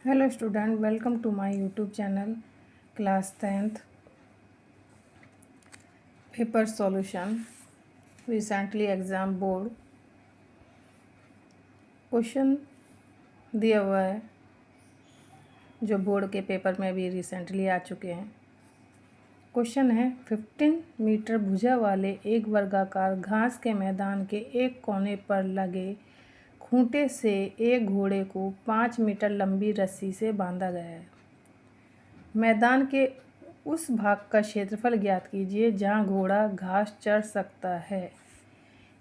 Hello student, welcome to my YouTube channel class 10th paper solution recently exam board question दिया हुआ है जो board के paper में भी रिसेंटली आ चुके हैं। क्वेश्चन है 15 मीटर भुजा वाले एक वर्गाकार घास के मैदान के एक कोने पर लगे खूंटे से एक घोड़े को 5 मीटर लंबी रस्सी से बांधा गया है। मैदान के उस भाग का क्षेत्रफल ज्ञात कीजिए जहां घोड़ा घास चर सकता है।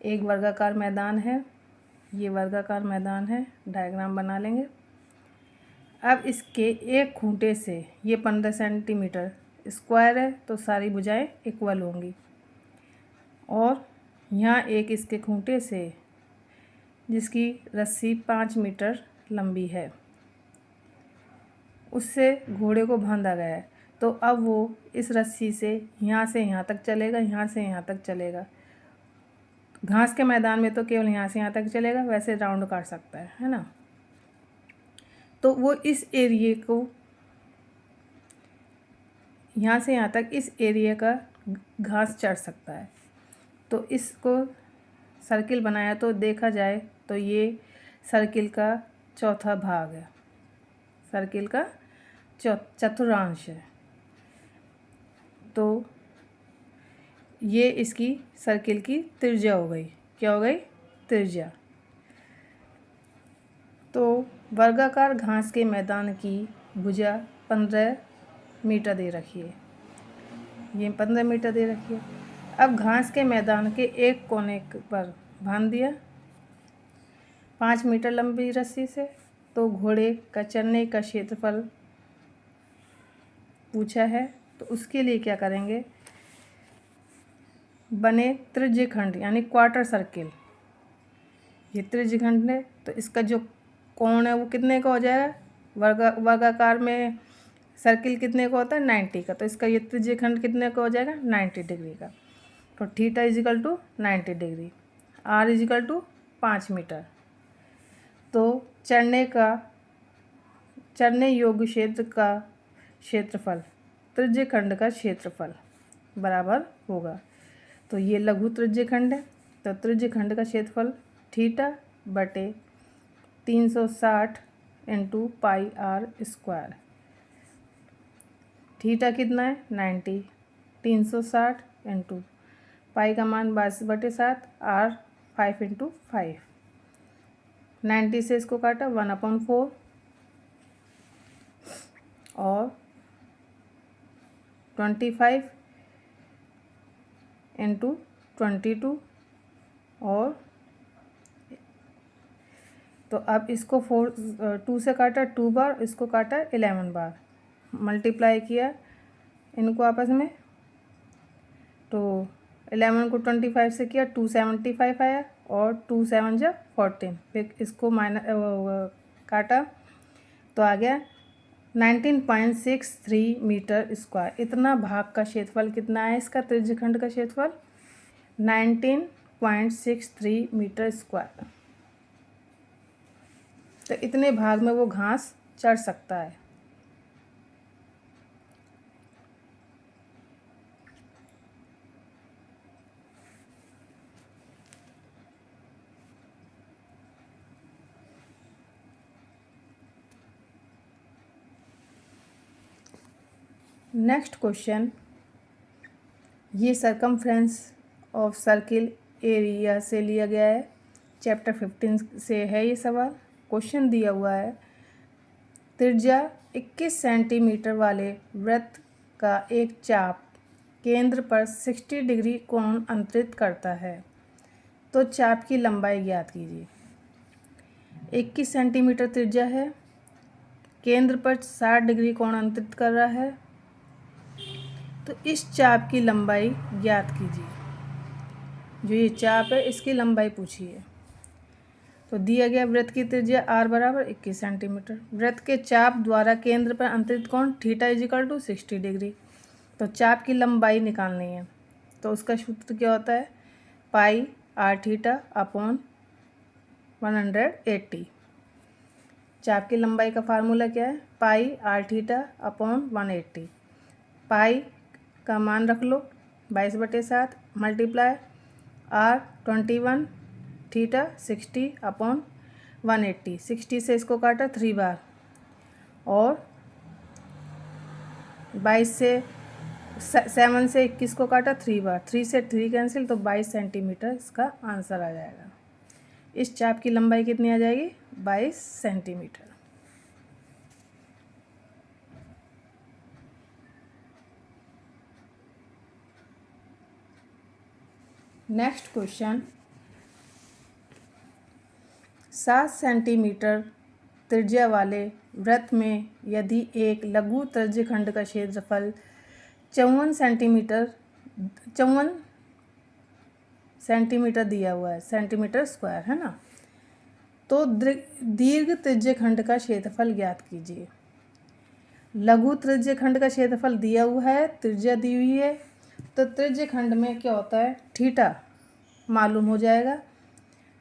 एक वर्गाकार मैदान है, ये वर्गाकार मैदान है, डायग्राम बना लेंगे। अब इसके एक खूंटे से ये 15 सेंटीमीटर स्क्वायर है तो सारी भुजाएं इक्वल होंगी, और यहाँ एक इसके खूंटे से जिसकी रस्सी 5 मीटर लंबी है उससे घोड़े को बांधा गया है। तो अब वो इस रस्सी से यहाँ तक चलेगा, यहाँ से यहाँ तक चलेगा। घास के मैदान में तो केवल यहाँ से यहाँ तक चलेगा, वैसे राउंड काट सकता है ना। तो वो इस एरिए को यहाँ से यहाँ तक इस एरिया का घास चढ़ सकता है। तो इसको सर्किल बनाया तो देखा जाए तो ये सर्किल का चौथा भाग है, सर्किल का चतुर्थांश है। तो ये इसकी सर्किल की त्रिज्या हो गई। क्या हो गई? त्रिज्या। तो वर्गाकार घास के मैदान की भुजा 15 मीटर दे रखी है, ये 15 मीटर दे रखी है। अब घास के मैदान के एक कोने पर बांध दिया 5 मीटर लंबी रस्सी से। तो घोड़े का चलने का क्षेत्रफल पूछा है, तो उसके लिए क्या करेंगे, बने त्रिज्यखंड यानी क्वार्टर सर्किल, ये त्रिज्यखंड है तो इसका जो कोण है वो कितने का हो जाएगा? वर्गाकार में सर्किल कितने का होता है? 90 का। तो इसका ये त्रिज्यखंड कितने का हो जाएगा? 90 डिग्री का। तो theta equal to 90 degree, r equal to 5 metre. तो चढ़ने योग्य क्षेत्र का क्षेत्रफल त्रिज्यखंड का क्षेत्रफल बराबर होगा। तो ये लघु त्रिज्यखंड है, तो त्रिज्यखंड का क्षेत्रफल थीटा बटे 360 into pi r square. Theta कितना है? 90, 360 इंटू पाई का मान 22/7, आर 5 इंटू 5। 90 से इसको काटा 1/4 और 25 इंटू 22 और तो अब इसको 2 से काटा 2 बार, इसको काटा 11 बार, मल्टीप्लाई किया इनको आपस में। तो 11 को 25 से किया 275 आया और 2 7 जा 14। फिर इसको काटा तो आ गया 19.63 मीटर स्क्वायर। इतना भाग का क्षेत्रफल कितना है इसका? त्रिज्यखंड का क्षेत्रफल 19.63 मीटर स्क्वायर। तो इतने भाग में वो घास चढ़ सकता है। नेक्स्ट क्वेश्चन, ये सरकमफ्रेंस ऑफ सर्किल एरिया से लिया गया है, चैप्टर 15 से है ये सवाल। क्वेश्चन दिया हुआ है त्रिज्या 21 सेंटीमीटर वाले वृत्त का एक चाप केंद्र पर 60 डिग्री कोण अंतरित करता है, तो चाप की लंबाई ज्ञात कीजिए। 21 सेंटीमीटर त्रिज्या है, केंद्र पर 60 डिग्री कोण अंतरित कर रहा है, तो इस चाप की लंबाई ज्ञात कीजिए। जो ये चाप है इसकी लंबाई पूछिए। तो दिया गया वृत्त की त्रिज्या r बराबर 21 सेंटीमीटर, वृत्त के चाप द्वारा केंद्र पर अंतरित कोण थीटा इजिकल टू 60 डिग्री। तो चाप की लंबाई निकालनी है, तो उसका सूत्र क्या होता है? पाई r थीटा अपॉन 180। चाप की लंबाई का फार्मूला क्या है? Pi are theta upon 180। पाई का मान रख लो 22/7 मल्टीप्लाई आर 21, थीटा 60 अपॉन 180। 60 से इसको काटा 3 बार, और 22 से 7 से 21 को काटा 3 बार, 3 से 3 कैंसिल, तो 22 सेंटीमीटर इसका आंसर आ जाएगा। इस चाप की लंबाई कितनी आ जाएगी? 22 सेंटीमीटर। नेक्स्ट क्वेश्चन, 7 सेंटीमीटर त्रिज्या वाले वृत्त में यदि एक लघु त्रिज्यखंड का क्षेत्रफल 54 सेंटीमीटर दिया हुआ है, सेंटीमीटर स्क्वायर है ना, तो दीर्घ त्रिज्यखंड का क्षेत्रफल ज्ञात कीजिए। लघु त्रिज्यखंड का क्षेत्रफल दिया हुआ है, त्रिज्या दी हुई है, तो त्रिज्यखंड में क्या होता है? थीटा मालूम हो जाएगा।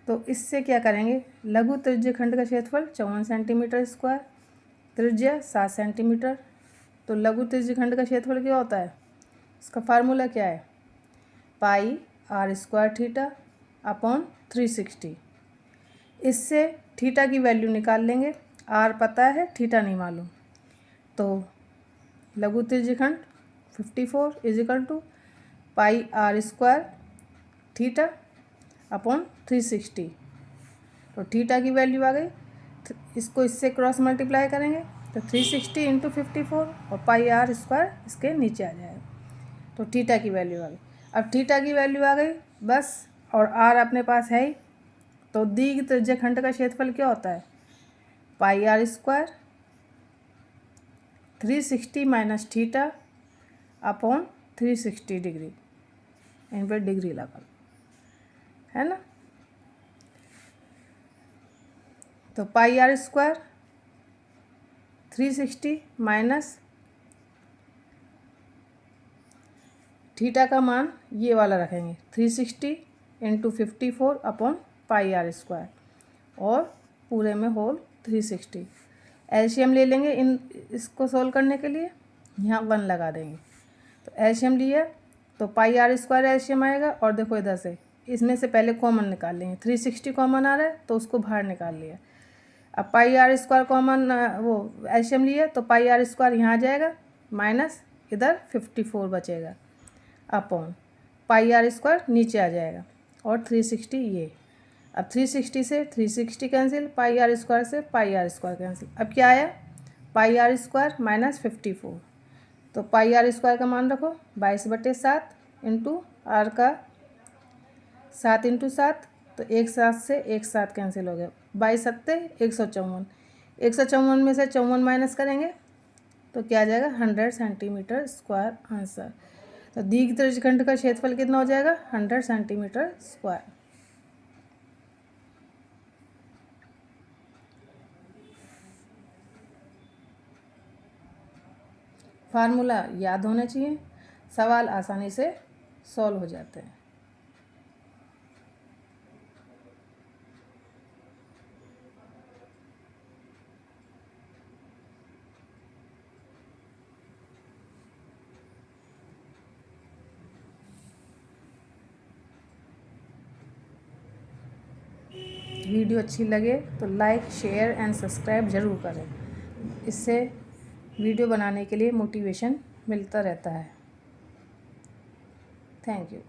तो इससे क्या करेंगे? लघु त्रिज्यखंड का क्षेत्रफल 54 सेंटीमीटर स्क्वायर, त्रिज्या 7 सेंटीमीटर, तो लघु त्रिज्यखंड का क्षेत्रफल क्या होता है? इसका फार्मूला क्या है? Pi r square theta upon 360। इससे थीटा की वैल्यू निकाल लेंगे, आर पता है, थीटा नहीं मालूम, तो लघु त्रिज्यखंड 54 equal to pi r square theta upon 360। तो थीटा की वैल्यू आ गई, इसको इससे क्रॉस मल्टीप्लाई करेंगे तो 360 इंटू 54, और पाई आर स्क्वायर इसके नीचे आ जाएगा, तो थीटा की वैल्यू आ गई। अब थीटा की वैल्यू आ गई बस, और आर अपने पास है ही, तो दीर्घ त्रिज्यखंड का क्षेत्रफल क्या होता है? Pi r square 360 minus theta upon 360 degree, इन पर डिग्री लगा है ना। तो pi r square 360 minus theta का मान ये वाला रखेंगे 360 into 54 upon pi r square, और पूरे में होल 360। एलसीएम ले लेंगे इसको सोल्व करने के लिए, यहाँ 1 लगा देंगे, तो एलसीएम लिया तो पाई आर स्क्वायर एलसीएम आएगा, और देखो इधर से इसमें से पहले कॉमन निकाल लेंगे, 360 कॉमन आ रहा है तो उसको बाहर निकाल लिया। अब पाई आर स्क्वायर कॉमन वो एलसीएम लिया तो पाई आर स्क्वायर यहाँ आ जाएगा, माइनस इधर 54 बचेगा अपॉन पाई आर स्क्वायर नीचे आ जाएगा, और 360 ये। अब 360 से 360 कैंसिल, पाई आर स्क्वायर से पाई आर स्क्वायर कैंसिल। अब क्या आया? पाई आर स्क्वायर माइनस 54, तो पाई आर स्क्वायर का मान रखो 22/7 इंटू आर का 7 इंटू 7, तो 1 7 से 1 7 कैंसिल हो गया, 22 7 154, 154 में से 54 माइनस करेंगे तो क्या आ जाएगा? 100 सेंटीमीटर स्क्वायर आंसर। तो दीर्घ त्रिज्यखंड का क्षेत्रफल कितना हो जाएगा? 100 सेंटीमीटर स्क्वायर। फार्मूला याद होना चाहिए, सवाल आसानी से सॉल्व हो जाते हैं। वीडियो अच्छी लगे तो लाइक शेयर एंड सब्सक्राइब ज़रूर करें, इससे वीडियो बनाने के लिए मोटिवेशन मिलता रहता है। Thank you.